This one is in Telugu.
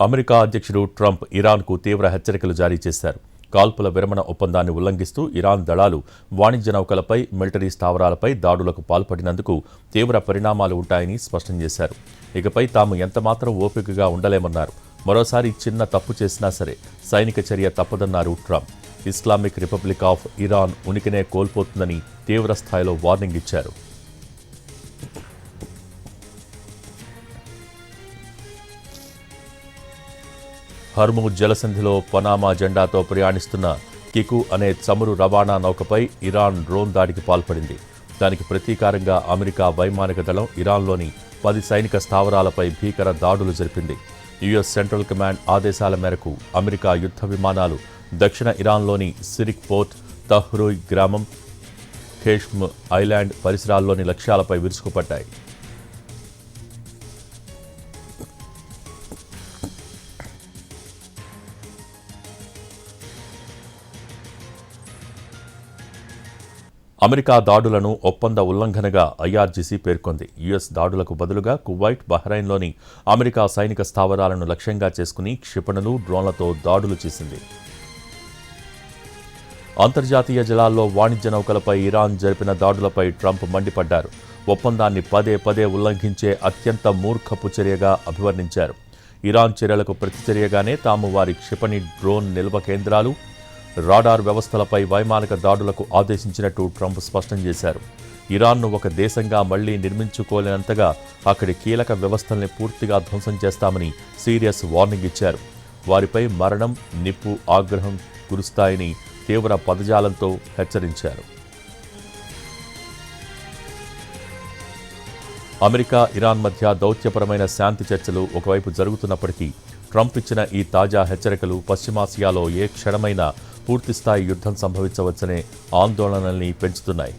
అమెరికా అధ్యక్షుడు ట్రంప్ ఇరాన్కు తీవ్ర హెచ్చరికలు జారీ చేశారు. కాల్పుల విరమణ ఒప్పందాన్ని ఉల్లంఘిస్తూ ఇరాన్ దళాలు వాణిజ్య నౌకలపై, మిలిటరీ స్థావరాలపై దాడులకు పాల్పడినందుకు తీవ్ర పరిణామాలు ఉంటాయని స్పష్టం చేశారు. ఇకపై తాము ఎంతమాత్రం ఓపికగా ఉండలేమన్నారు. మరోసారి చిన్న తప్పు చేసినా సరే సైనిక చర్య తప్పదన్నారు Trump. Islamic Republic of Iran ఉనికినే కోల్పోతుందని తీవ్ర స్థాయిలో వార్నింగ్ ఇచ్చారు. హర్ముజ్ జలసంధిలో పనామా జెండాతో ప్రయాణిస్తున్న కికు అనే చమురు రవాణా నౌకపై ఇరాన్ డ్రోన్ దాడికి పాల్పడింది. దానికి ప్రతీకారంగా అమెరికా వైమానిక దళం ఇరాన్లోని 10 సైనిక స్థావరాలపై భీకర దాడులు జరిపింది. యుఎస్ సెంట్రల్ కమాండ్ ఆదేశాల మేరకు అమెరికా యుద్ధ విమానాలు దక్షిణ ఇరాన్లోని సిరిక్ పోర్ట్, తహ్రూయ్ గ్రామం, ఖేష్మ్ ఐలాండ్ పరిసరాల్లోని లక్ష్యాలపై విరుచుకుపడ్డాయి. అమెరికా దాడులను ఒప్పంద ఉల్లంఘనగా ఐఆర్జీసీ పేర్కొంది. యుఎస్ దాడులకు బదులుగా కువైట్, బహ్రెయిన్లోని అమెరికా సైనిక స్థావరాలను లక్ష్యంగా చేసుకుని క్షిపణులు, డ్రోన్లతో దాడులు చేసింది. అంతర్జాతీయ జలాల్లో వాణిజ్య నౌకలపై ఇరాన్ జరిపిన దాడులపై ట్రంప్ మండిపడ్డారు. ఒప్పందాన్ని పదే పదే ఉల్లంఘించే అత్యంత మూర్ఖపు చర్యగా అభివర్ణించారు. ఇరాన్ చర్యలకు ప్రతిచర్యగానే తాము వారి క్షిపణి, డ్రోన్ నిల్వ కేంద్రాలు, రాడార్ వ్యవస్థలపై వైమానిక దాడులకు ఆదేశించినట్టు ట్రంప్ స్పష్టం చేశారు. ఇరాన్ను ఒక దేశంగా మళ్లీ నిర్మించుకోలేనంతగా అక్కడి కీలక వ్యవస్థల్ని పూర్తిగా ధ్వంసం చేస్తామని సీరియస్ వార్నింగ్ ఇచ్చారు. వారిపై మరణం, నిప్పు, ఆగ్రహం కురుస్తాయని తీవ్ర పదజాలంతో హెచ్చరించారు. అమెరికా, ఇరాన్ మధ్య దౌత్యపరమైన శాంతి చర్చలు ఒకవైపు జరుగుతున్నప్పటికీ ట్రంప్ ఇచ్చిన ఈ తాజా హెచ్చరికలు పశ్చిమాసియాలో ఏ క్షణమైనా పూర్తిస్థాయి యుద్ధం సంభవించవచ్చనే ఆందోళనల్ని పెంచుతున్నాయి.